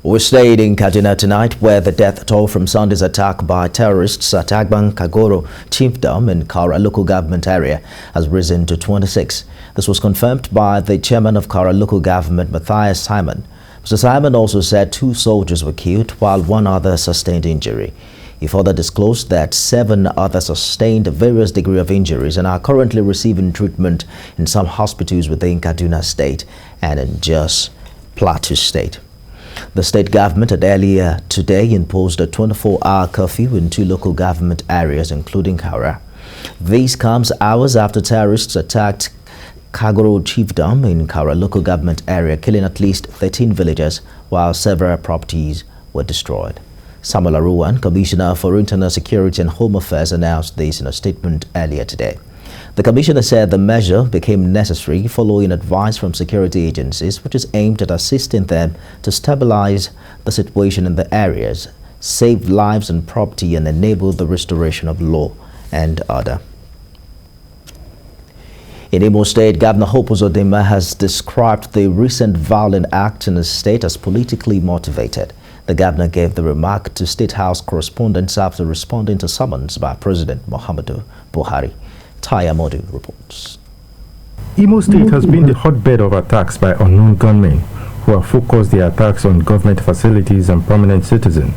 We stayed in Kaduna tonight, where the death toll from Sunday's attack by terrorists at Agban Kagoro Chiefdom in Kara local government area has risen to 26. This was confirmed by the chairman of Kara local government, Matthias Simon. Mr. Simon also said 2 soldiers were killed while 1 other sustained injury. He further disclosed that 7 others sustained various degrees of injuries and are currently receiving treatment in some hospitals within Kaduna State and in Jos Plateau State. The state government had earlier today imposed a 24-hour curfew in 2 local government areas, including Kara. This comes hours after terrorists attacked Kagoro Chiefdom in Kara local government area, killing at least 13 villagers, while several properties were destroyed. Samuel Aruwan, Commissioner for Internal Security and Home Affairs, announced this in a statement earlier today. The commissioner said the measure became necessary following advice from security agencies, which is aimed at assisting them to stabilize the situation in the areas, save lives and property, and enable the restoration of law and order. In Imo State, Governor UZODINMA has described the recent violent act in the state as politically motivated. The governor gave the remark to State House correspondents after responding to summons by President Muhammadu Buhari. Modu reports. Imo State has been the hotbed of attacks by unknown gunmen who have focused their attacks on government facilities and prominent citizens.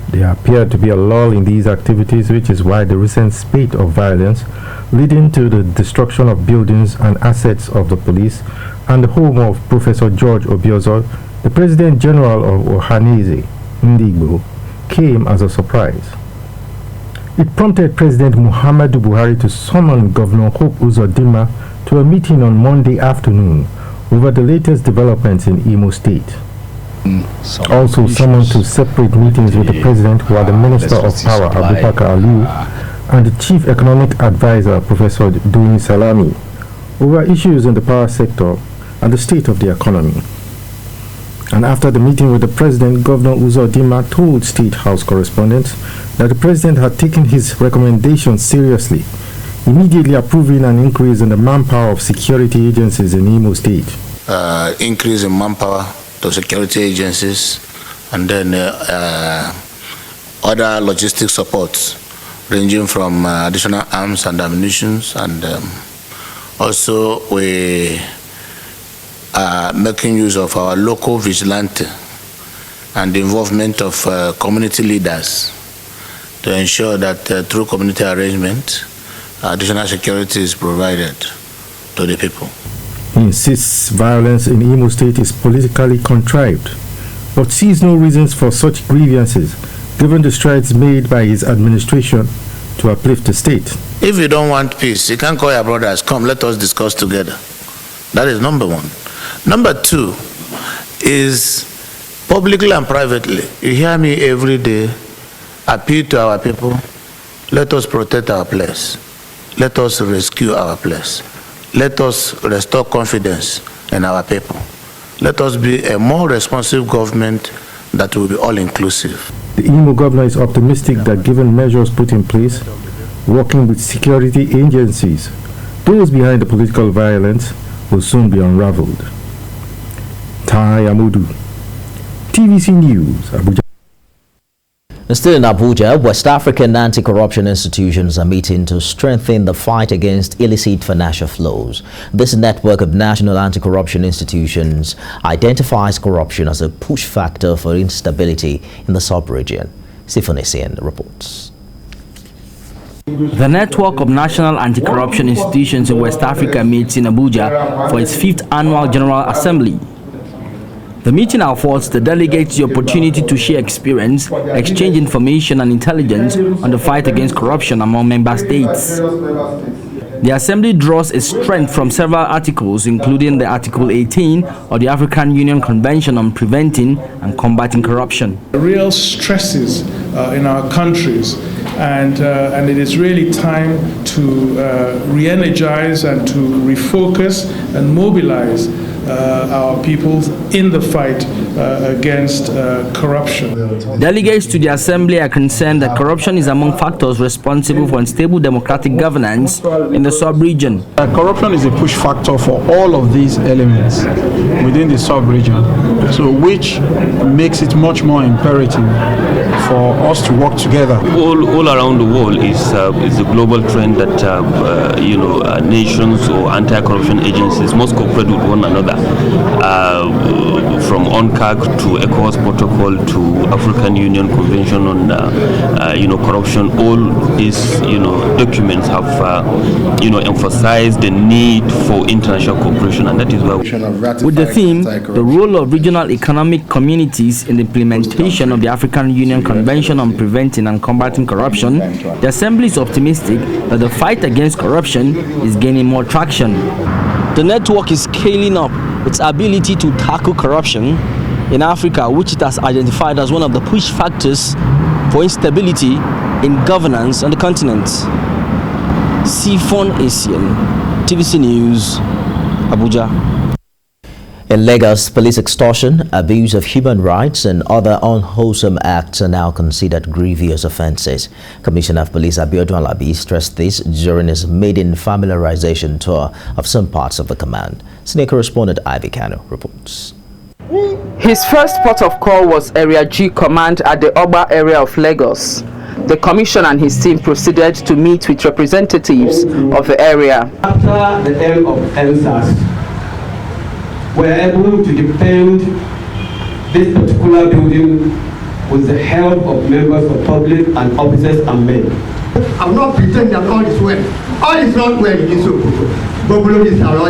There appeared to be a lull in these activities, which is why the recent spate of violence leading to the destruction of buildings and assets of the police and the home of Professor George Obiozor, the President General of Ohanaeze Ndigbo, came as a surprise. It prompted President Muhammadu Buhari to summon Governor UZODINMA to a meeting on Monday afternoon over the latest developments in Imo State. Also summoned to separate meetings with the President were the Minister of Power, Abubakar Aliyu, and the Chief Economic Advisor, Professor Duni Salami, over issues in the power sector and the state of the economy. And after the meeting with the President, Governor UZODINMA told State House correspondents that the President had taken his recommendations seriously, immediately approving an increase in the manpower of security agencies in Imo State. Increase in manpower to security agencies, and then other logistic supports ranging from additional arms and ammunition, and also we are making use of our local vigilante and the involvement of community leaders to ensure that through community arrangement, additional security is provided to the people. He insists violence in Imo State is politically contrived, but sees no reasons for such grievances, given the strides made by his administration to uplift the state. If you don't want peace, you can call your brothers, come, let us discuss together. That is number 1. Number 2 is publicly and privately. You hear me every day appeal to our people, let us protect our place. Let us rescue our place. Let us restore confidence in our people. Let us be a more responsive government that will be all-inclusive. The Imo governor is optimistic that given measures put in place, working with security agencies, those behind the political violence will soon be unraveled. Amudu, TVC News, Abuja. Still in Abuja, West African anti-corruption institutions are meeting to strengthen the fight against illicit financial flows. This network of national anti-corruption institutions identifies corruption as a push factor for instability in the sub-region. Sifonesian reports. The network of national anti-corruption institutions in West Africa meets in Abuja for its 5th annual General Assembly. The meeting affords the delegates the opportunity to share experience, exchange information and intelligence on the fight against corruption among member states. The assembly draws its strength from several articles, including the Article 18 of the African Union Convention on Preventing and Combating Corruption. Real stresses in our countries, and it is really time to re-energize and to refocus and mobilize our peoples in the fight against corruption. Delegates to the Assembly are concerned that corruption is among factors responsible for unstable democratic governance in the sub-region. Corruption is a push factor for all of these elements within the sub-region, so which makes it much more imperative for us to work together. All around the world is a global trend that nations or anti-corruption agencies must cooperate with one another. From UNCAC to ECOWAS Protocol to African Union Convention on corruption, all these documents have emphasized the need for international cooperation, and that is why with the theme, the role of regional economic communities in the implementation of the African Union Convention on Preventing and Combating Corruption, the Assembly is optimistic that the fight against corruption is gaining more traction. The network is scaling up its ability to tackle corruption in Africa, which it has identified as one of the push factors for instability in governance on the continent. Sifon Asian, TVC News, Abuja. In Lagos, police extortion, abuse of human rights and other unwholesome acts are now considered grievous offences. Commissioner of Police Abiodun Alabi stressed this during his maiden familiarization tour of some parts of the command. Senior correspondent Ivy Kano reports. His first port of call was Area G Command at the Oba area of Lagos. The commissioner and his team proceeded to meet with representatives of the area. After the end of NSAS, we are able to defend this particular building with the help of members of public and officers and men. I will not pretend that all is well. All is not well in this Bobolo is our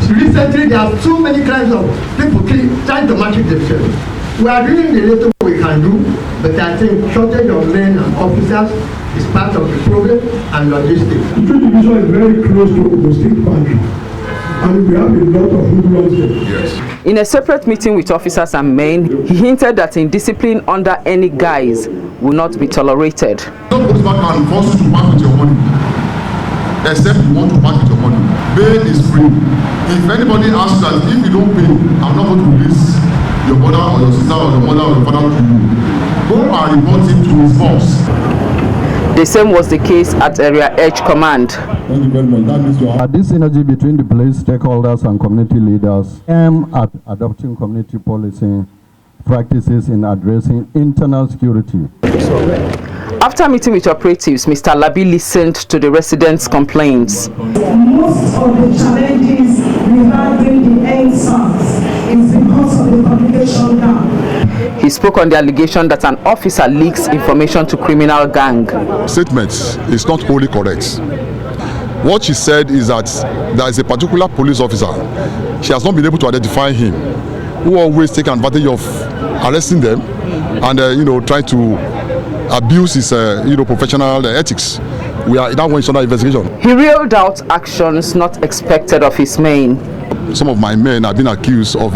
recently, there are so many kinds of people trying to market themselves. We are doing the little we can do, but I think shortage of men and officers is part of the problem and logistics. The Trade Division is very close to the state boundary, and we have a lot of hoodlums there. Yes. In a separate meeting with officers and men, he hinted that indiscipline under any guise will not be tolerated. Don't go back and force you to part with your money, except you want to part with your money. Bail is free. If anybody asks that if you don't pay, I'm not going to release your brother or your sister or your mother or your father to you, go and report it to his boss. The same was the case at Area H Command. Thank you very much. This synergy between the police stakeholders and community leaders aim at adopting community policy practices in addressing internal security. After meeting with operatives, Mr. Labi listened to the residents' complaints. Most of the challenges we have during the NSAS is because of the communication gap. He spoke on the allegation that an officer leaks information to criminal gang. Statement is not wholly correct. What she said is that there is a particular police officer. She has not been able to identify him, who always take advantage of arresting them and try to abuse his professional ethics. We are that one is under investigation. He reeled out actions not expected of his men. Some of my men have been accused of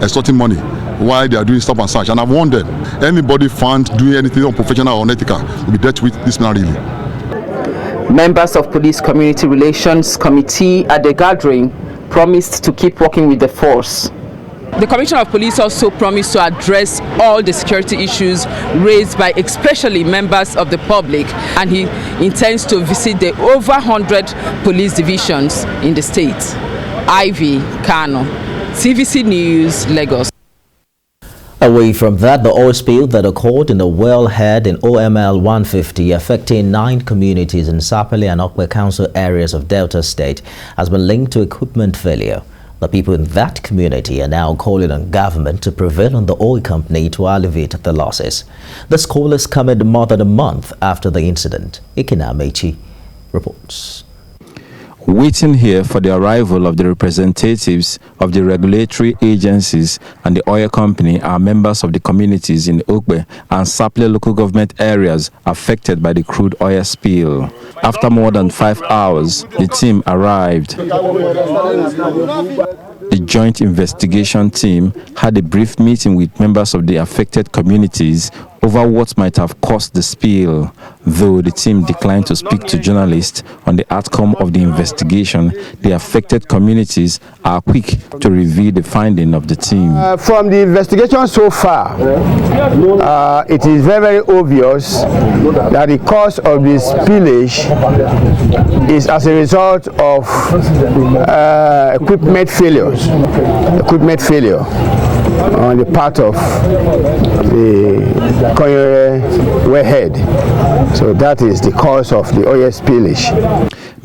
extorting money while they are doing stop and search, and I've warned them. Anybody found doing anything unprofessional or unethical will be dealt with disciplinarily. Members of Police Community Relations Committee at the gathering promised to keep working with the force. The Commissioner of Police also promised to address all the security issues raised by especially members of the public, and he intends to visit the over 100 police divisions in the state. Ivy Kano, TVC News, Lagos. Away from that, the oil spill that occurred in the wellhead in OML 150 affecting 9 communities in Sapele and Okwe Council areas of Delta State has been linked to equipment failure. The people in that community are now calling on government to prevail on the oil company to alleviate the losses. This call is coming more than a month after the incident. Ikena Mechi reports. Waiting here for the arrival of the representatives of the regulatory agencies and the oil company are members of the communities in Okwe and Sapele local government areas affected by the crude oil spill. After more than 5 hours, the team arrived. The joint investigation team had a brief meeting with members of the affected communities over what might have caused the spill. Though the team declined to speak to journalists on the outcome of the investigation, the affected communities are quick to reveal the finding of the team. From the investigation so far, it is very, very obvious that the cause of the spillage is as a result of equipment failure on the part of the colliery wellhead. So that is the cause of the oil spillage.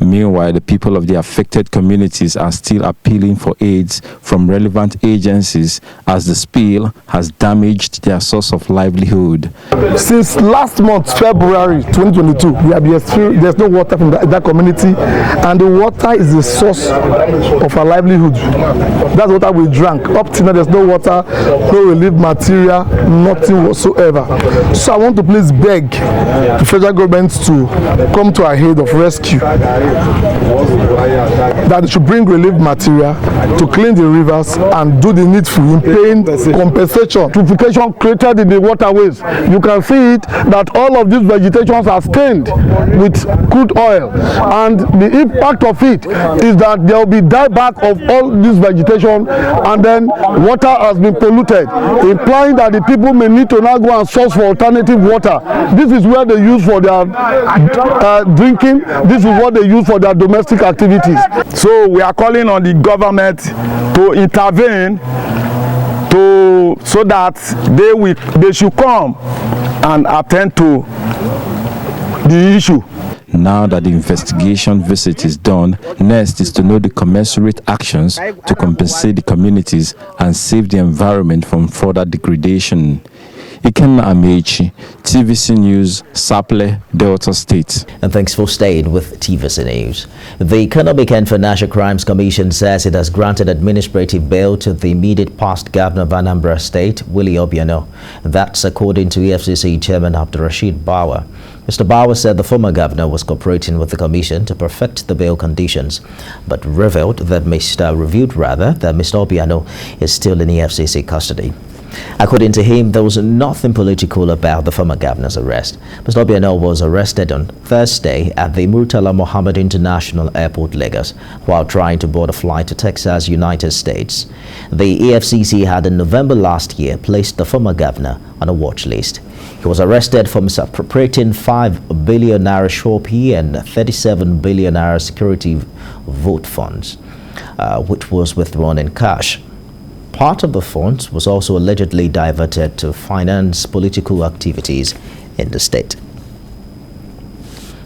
Meanwhile, the people of the affected communities are still appealing for aids from relevant agencies as the spill has damaged their source of livelihood. Since last month, February 2022, we have there's no water from that community, and the water is the source of our livelihood. That's water we drank. Up till now, there's no water, no relief material, nothing whatsoever. So I want to please beg the federal government to come to our aid of rescue. That they should bring relief material to clean the rivers and do the needful in paying compensation. Purification created in the waterways. You can see it that all of these vegetations are stained with crude oil, and the impact of it is that there will be dieback of all this vegetation, and then water has been polluted, implying that the people may need to now go and source for alternative water. This is where they use for their drinking. This is what they use for their domestic activities. So we are calling on the government to intervene so that they should come and attend to the issue. Now that the investigation visit is done, next is to know the commensurate actions to compensate the communities and save the environment from further degradation. Ikenna Amechi, TVC News, Saple, Delta State. And thanks for staying with TVC News. The Economic and Financial Crimes Commission says it has granted administrative bail to the immediate past governor of Anambra State, Willie Obiano. That's according to EFCC Chairman Abdurrashid Bawa. Mr. Bawa said the former governor was cooperating with the commission to perfect the bail conditions, but revealed that Mr. Obiano is still in EFCC custody. According to him, there was nothing political about the former governor's arrest. Mr. Obiano was arrested on Thursday at the Murtala Mohammed International Airport, Lagos, while trying to board a flight to Texas, United States. The EFCC had in November last year placed the former governor on a watch list. He was arrested for misappropriating 5 billion naira Shopi and 37 billion naira security vote funds, which was withdrawn in cash. Part of the funds was also allegedly diverted to finance political activities in the state.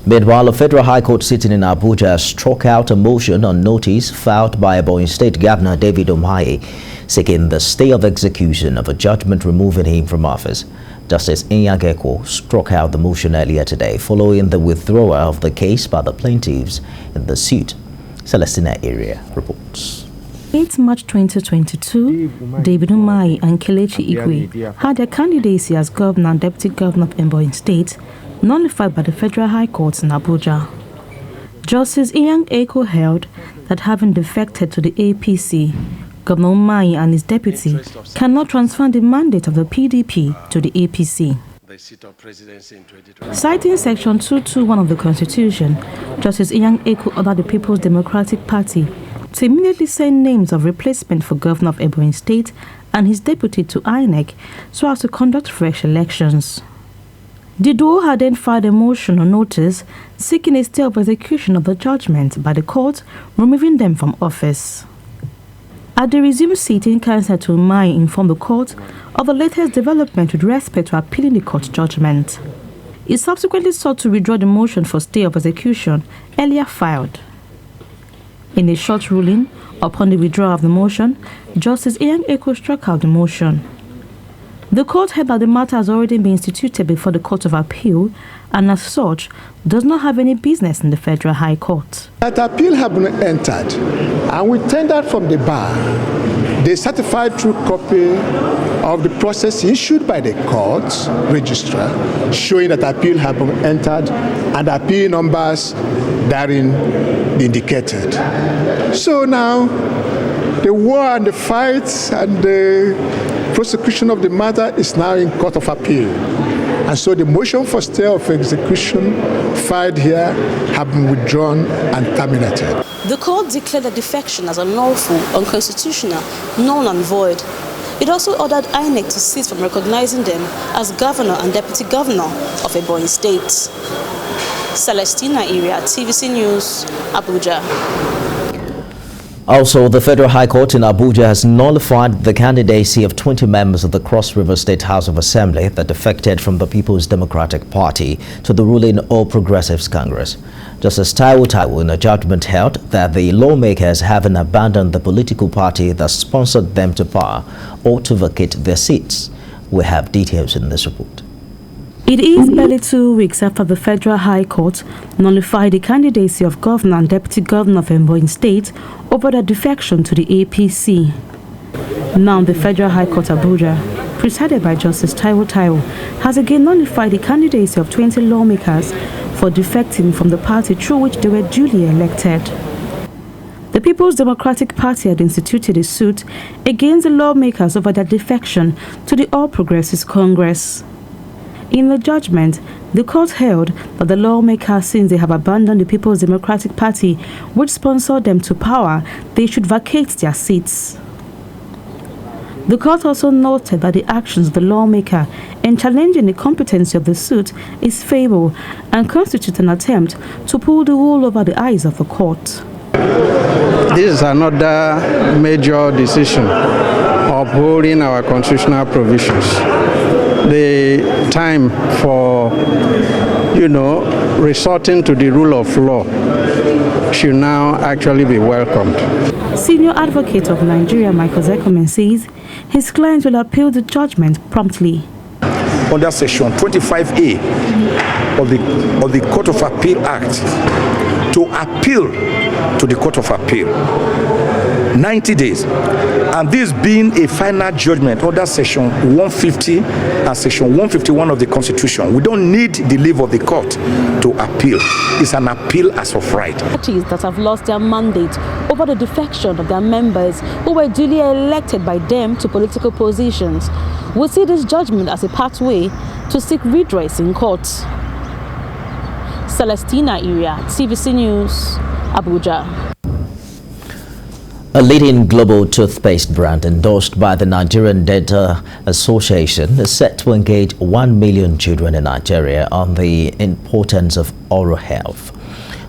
Meanwhile, a federal high court sitting in Abuja struck out a motion on notice filed by Ebonyi State Governor David Umahi, seeking the stay of execution of a judgment removing him from office. Justice Inyageko struck out the motion earlier today following the withdrawal of the case by the plaintiffs in the suit. Celestina Area reports. 8 March 2022, David Umahi and Kelechi Igwe had their candidacy as governor and deputy governor of Ebonyi State nullified by the Federal High Court in Abuja. Justice Inyageko held that having defected to the APC, Governor Umahi and his deputy cannot transfer the mandate of the PDP to the APC. Citing Section 221 of the Constitution, Justice Inyageko ordered the People's Democratic Party to immediately send names of replacement for Governor of Ebonyi State and his deputy to INEC so as to conduct fresh elections. The duo had then filed a motion or notice seeking a stay of execution of the judgment by the court, removing them from office. At the resumed sitting, Counsel to Umahi informed the court of the latest development with respect to appealing the court judgment. He subsequently sought to withdraw the motion for stay of execution earlier filed. In a short ruling upon the withdrawal of the motion, Justice Inyageko struck out the motion. The court held that the matter has already been instituted before the Court of Appeal and as such does not have any business in the Federal High Court. That appeal have been entered and we tendered from the bar the certified true copy of the process issued by the court's registrar showing that appeal have been entered and appeal numbers therein indicated. So now the war and the fight and the prosecution of the matter is now in Court of Appeal. And so the motion for stay of execution filed here have been withdrawn and terminated. The court declared the defection as unlawful, unconstitutional, null and void. It also ordered INEC to cease from recognizing them as governor and deputy governor of Ebonyi State. Celestina Area, TVC News, Abuja. Also, the Federal High Court in Abuja has nullified the candidacy of 20 members of the Cross River State House of Assembly that defected from the People's Democratic Party to the ruling All Progressives Congress. Justice Taiwo in a judgment held that the lawmakers haven't abandoned the political party that sponsored them to power or to vacate their seats. We have details in this report. It is barely 2 weeks after the Federal High Court nullified the candidacy of Governor and Deputy Governor of Ebonyi State over their defection to the APC. Now the Federal High Court Abuja, presided by Justice Taiwo, has again nullified the candidacy of 20 lawmakers for defecting from the party through which they were duly elected. The People's Democratic Party had instituted a suit against the lawmakers over their defection to the All Progressives Congress. In the judgment, the court held that the lawmakers, since they have abandoned the People's Democratic Party, which sponsored them to power, they should vacate their seats. The court also noted that the actions of the lawmaker in challenging the competency of the suit is feeble and constitutes an attempt to pull the wool over the eyes of the court. This is another major decision upholding our constitutional provisions. The time for, resorting to the rule of law should now actually be welcomed. Senior advocate of Nigeria, Michael Zekomen, says his client will appeal the judgment promptly. Under Section 25A of the Court of Appeal Act, to appeal to the Court of Appeal, 90 days. And this being a final judgment under Section 150 and Section 151 of the Constitution, we don't need the leave of the court to appeal. It's an appeal as of right. Parties that have lost their mandate over the defection of their members who were duly elected by them to political positions will see this judgment as a pathway to seek redress in court. Celestina Area, TVC News, Abuja. A leading global toothpaste brand endorsed by the Nigerian Dental Association is set to engage 1 million children in Nigeria on the importance of oral health.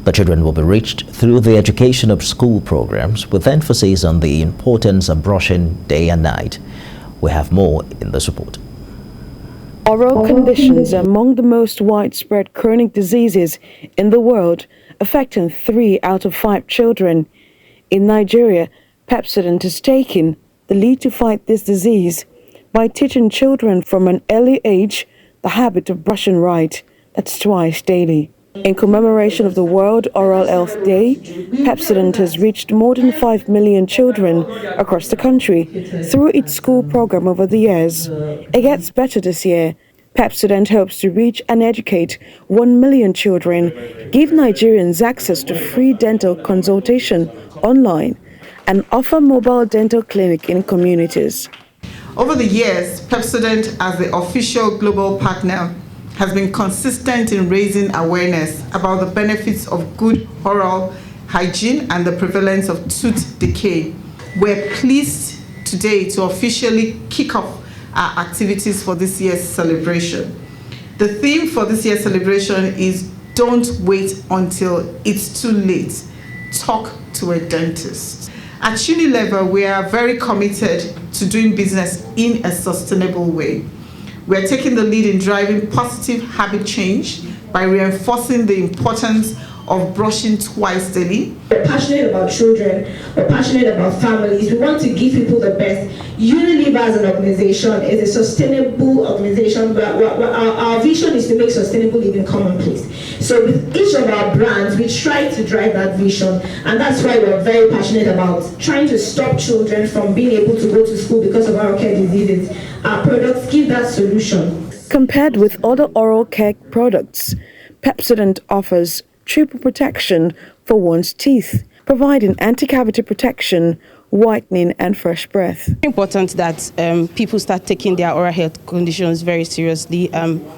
The children will be reached through the education of school programs with emphasis on the importance of brushing day and night. We have more in this report. Oral conditions are among the most widespread chronic diseases in the world, affecting 3 out of 5 children. In Nigeria, PEPSODENT is taking the lead to fight this disease by teaching children from an early age the habit of brushing right, that's twice daily. In commemoration of the World Oral Health Day, PEPSODENT has reached more than 5 million children across the country through its school program over the years. It gets better this year. PEPSODENT hopes to reach and educate 1 million children, give Nigerians access to free dental consultation online, and offer mobile dental clinic in communities. Over the years, PEPSODENT, as the official global partner, has been consistent in raising awareness about the benefits of good oral hygiene and the prevalence of tooth decay. We're pleased today to officially kick off our activities for this year's celebration. The theme for this year's celebration is "Don't wait until it's too late. Talk to a dentist." At Unilever, we are very committed to doing business in a sustainable way. We are taking the lead in driving positive habit change by reinforcing the importance of brushing twice daily. We're passionate about children, we're passionate about families, we want to give people the best. Unilever as an organization is a sustainable organization. Our vision is to make sustainable living commonplace. So with each of our brands, we try to drive that vision, and that's why we're very passionate about trying to stop children from being able to go to school because of oral care diseases. Our products give that solution. Compared with other oral care products, PEPSODENT offers triple protection for one's teeth, providing anti-cavity protection whitening, and fresh breath. It's important that people start taking their oral health conditions very seriously.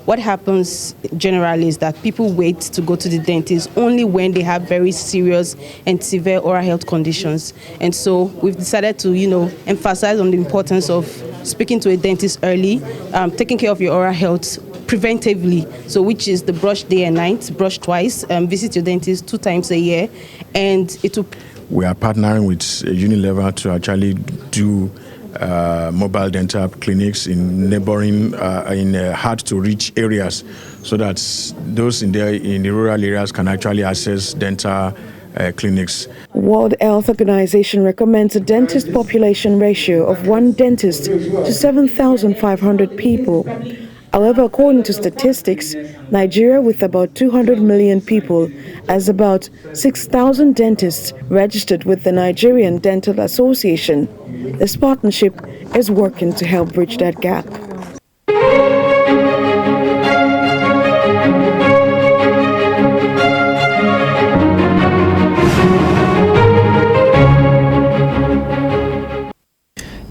What happens generally is that people wait to go to the dentist only when they have very serious and severe oral health conditions. And so we've decided to, emphasize on the importance of speaking to a dentist early, taking care of your oral health preventively, so which is the brush day and night, brush twice, visit your dentist 2 times a year, and it will. We are partnering with Unilever to actually do mobile dental clinics in neighboring, in hard-to-reach areas, so that those in the rural areas can actually access dental clinics. World Health Organization recommends a dentist population ratio of 1 dentist to 7,500 people. However, according to statistics, Nigeria, with about 200 million people, has about 6,000 dentists registered with the Nigerian Dental Association. This partnership is working to help bridge that gap.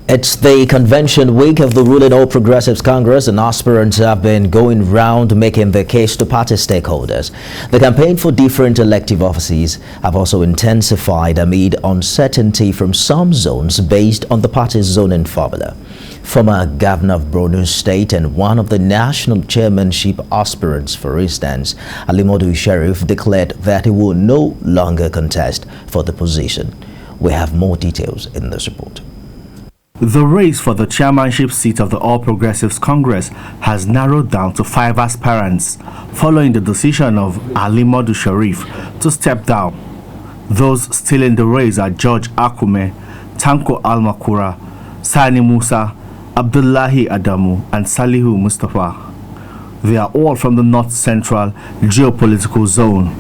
It's the convention week of the ruling All Progressives Congress, and aspirants have been going round making their case to party stakeholders. The campaign for different elective offices have also intensified amid uncertainty from some zones based on the party's zoning formula. Former governor of Borno State and one of the national chairmanship aspirants, for instance, Alimodu Sheriff, declared that he will no longer contest for the position. We have more details in this report. The race for the chairmanship seat of the All Progressives Congress has narrowed down to 5 aspirants, following the decision of Alimodu Sheriff to step down. Those still in the race are George Akume, Tanko Almakura, Sani Musa, Abdullahi Adamu, and Salihu Mustafa. They are all from the North Central geopolitical zone.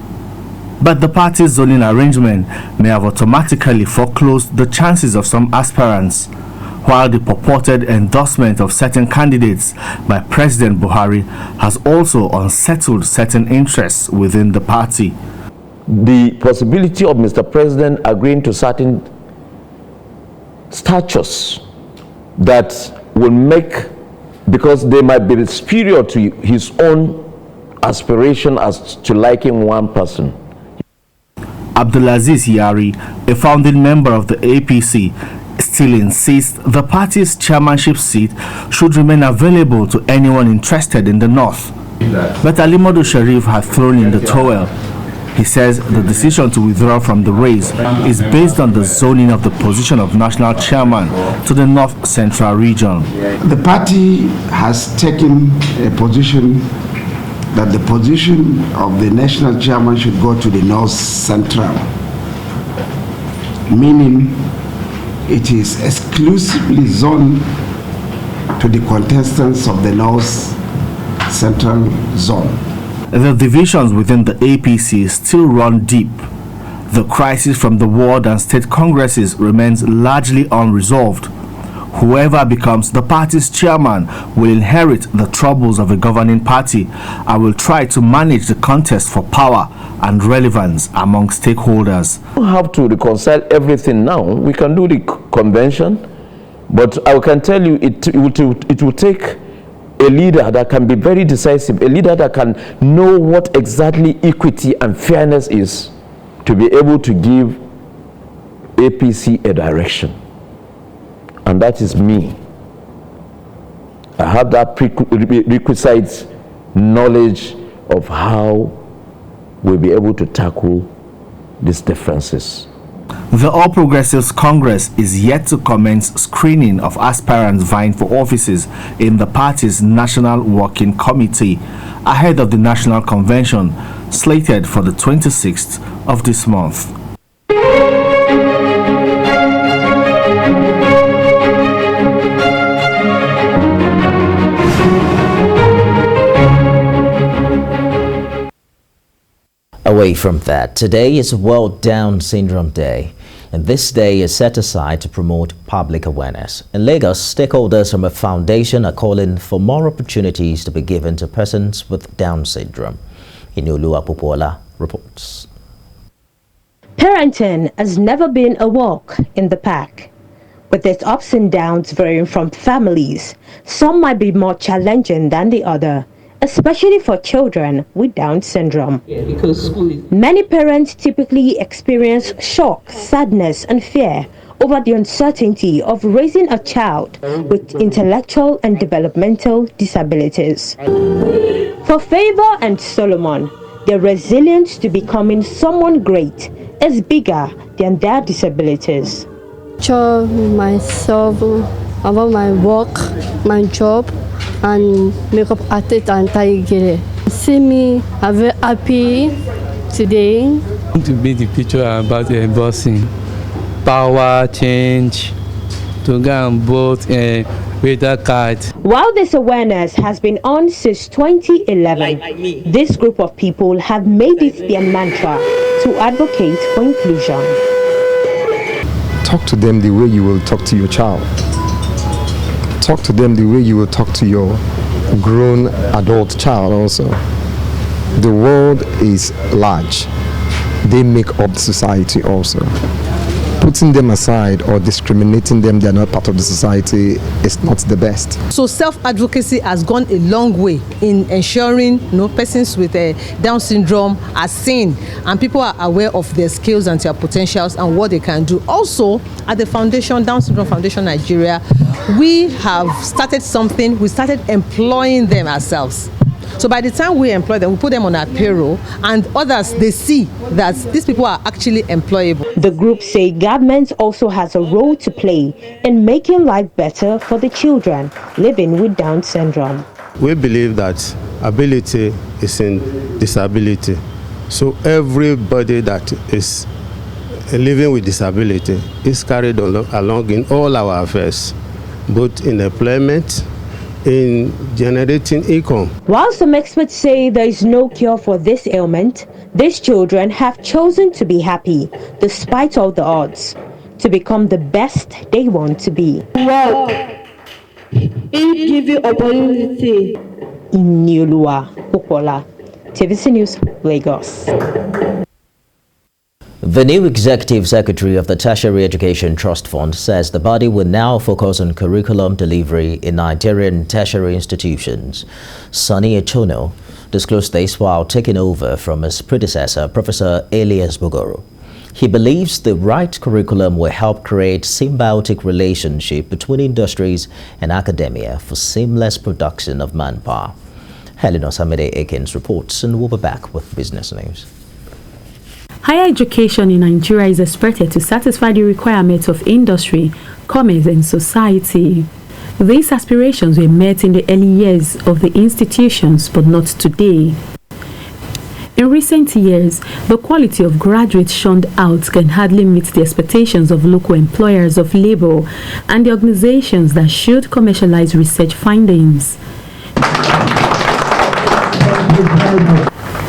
But the party's zoning arrangement may have automatically foreclosed the chances of some aspirants, while the purported endorsement of certain candidates by President Buhari has also unsettled certain interests within the party. The possibility of Mr. President agreeing to certain statutes that will make, because they might be superior to his own aspiration as to liking one person. Abdulaziz Yari, a founding member of the APC, still insists the party's chairmanship seat should remain available to anyone interested in the north. But Alimodu Sheriff has thrown in the towel. He says the decision to withdraw from the race is based on the zoning of the position of national chairman to the North Central region. The party has taken a position that the position of the national chairman should go to the North Central, meaning it is exclusively zoned to the contestants of the North Central zone. The divisions within the APC still run deep. The crisis from the ward and state congresses remains largely unresolved. Whoever becomes the party's chairman will inherit the troubles of a governing party and will try to manage the contest for power and relevance among stakeholders. We don't have to reconcile everything now. We can do the convention, but I can tell you it will take a leader that can be very decisive, a leader that can know what exactly equity and fairness is, to be able to give APC a direction. And that is me. I have that requisite knowledge of how we'll be able to tackle these differences. The All Progressives Congress is yet to commence screening of aspirants vying for offices in the party's National Working Committee ahead of the National Convention slated for the 26th of this month. Away from that, today is World Down Syndrome Day, and this day is set aside to promote public awareness. In Lagos, stakeholders from a foundation are calling for more opportunities to be given to persons with Down syndrome. Inulu Apopola reports. Parenting has never been a walk in the park. But there's ups and downs varying from families. Some might be more challenging than the other, especially for children with Down syndrome. Many parents typically experience shock, sadness, and fear over the uncertainty of raising a child with intellectual and developmental disabilities. For Favor and Solomon, their resilience to becoming someone great is bigger than their disabilities. Show myself about my work, my job, and makeup artist and ANTI-GRAFT. See me, I'm very happy today. I want to be the picture about bossing, power, change, to go and vote with a card. While this awareness has been on since 2011, this group of people have made it their mantra to advocate for inclusion. Talk to them the way you will talk to your child. Talk to them the way you will talk to your grown adult child also. The world is large. They make up the society also. Putting them aside or discriminating them, they're not part of the society, is not the best. So self-advocacy has gone a long way in ensuring persons with Down syndrome are seen and people are aware of their skills and their potentials and what they can do. Also, at the foundation, Down Syndrome Foundation Nigeria, we have started something. We started employing them ourselves. So by the time we employ them, we put them on our payroll, and others, they see that these people are actually employable. The group say government also has a role to play in making life better for the children living with Down syndrome. We believe that ability is in disability. So everybody that is living with disability is carried along in all our affairs, both in employment, in generating income. While some experts say there is no cure for this ailment, these children have chosen to be happy despite all the odds, to become the best they want to be. Well, it gives you opportunity. Iniolua Popola, TVC News, Lagos. The new Executive Secretary of the Tertiary Education Trust Fund says the body will now focus on curriculum delivery in Nigerian tertiary institutions. Sonny Echono disclosed this while taking over from his predecessor, Professor Elias Bogoro. He believes the right curriculum will help create symbiotic relationship between industries and academia for seamless production of manpower. Helen Osamide Akins reports, and we'll be back with business news. Higher education in Nigeria is expected to satisfy the requirements of industry, commerce and society. These aspirations were met in the early years of the institutions, but not today. In recent years, the quality of graduates shunned out can hardly meet the expectations of local employers of labor and the organizations that should commercialize research findings.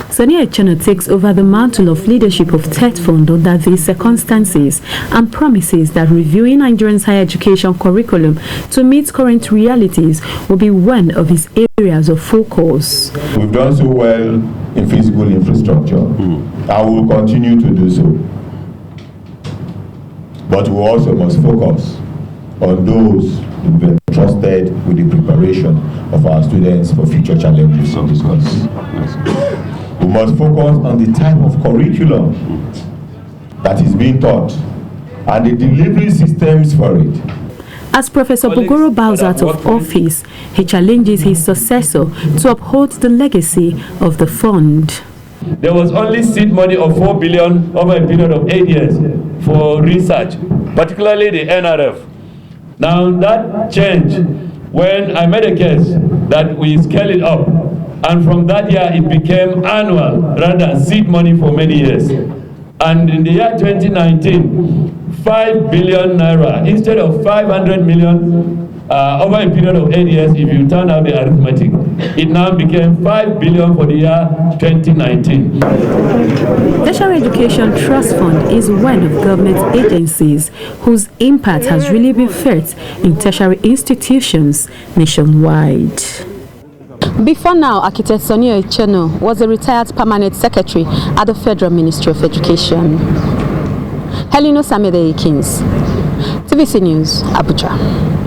Sonny Echono takes over the mantle of leadership of TETFUND under these circumstances and promises that reviewing Nigerians' higher education curriculum to meet current realities will be one of his areas of focus. We've done so well in physical infrastructure and will continue to do so. But we also must focus on those who've been entrusted with the preparation of our students for future challenges in this country. We must focus on the type of curriculum that is being taught and the delivery systems for it. As Professor Bogoro bows out of office, he challenges his successor to uphold the legacy of the fund. There was only seed money of 4 billion over a period of 8 years for research, particularly the NRF. Now that changed when I made a case that we scale it up. And from that year, it became annual rather than seed money for many years. And in the year 2019, 5 billion naira instead of 500 million over a period of 8 years, if you turn out the arithmetic, it now became 5 billion for the year 2019. Tertiary Education Trust Fund is one of government agencies whose impact has really been felt in tertiary institutions nationwide. Before now, Architect Sonny Echono was a retired permanent secretary at the Federal Ministry of Education. Helen Osamide Akins, TVC News, Abuja.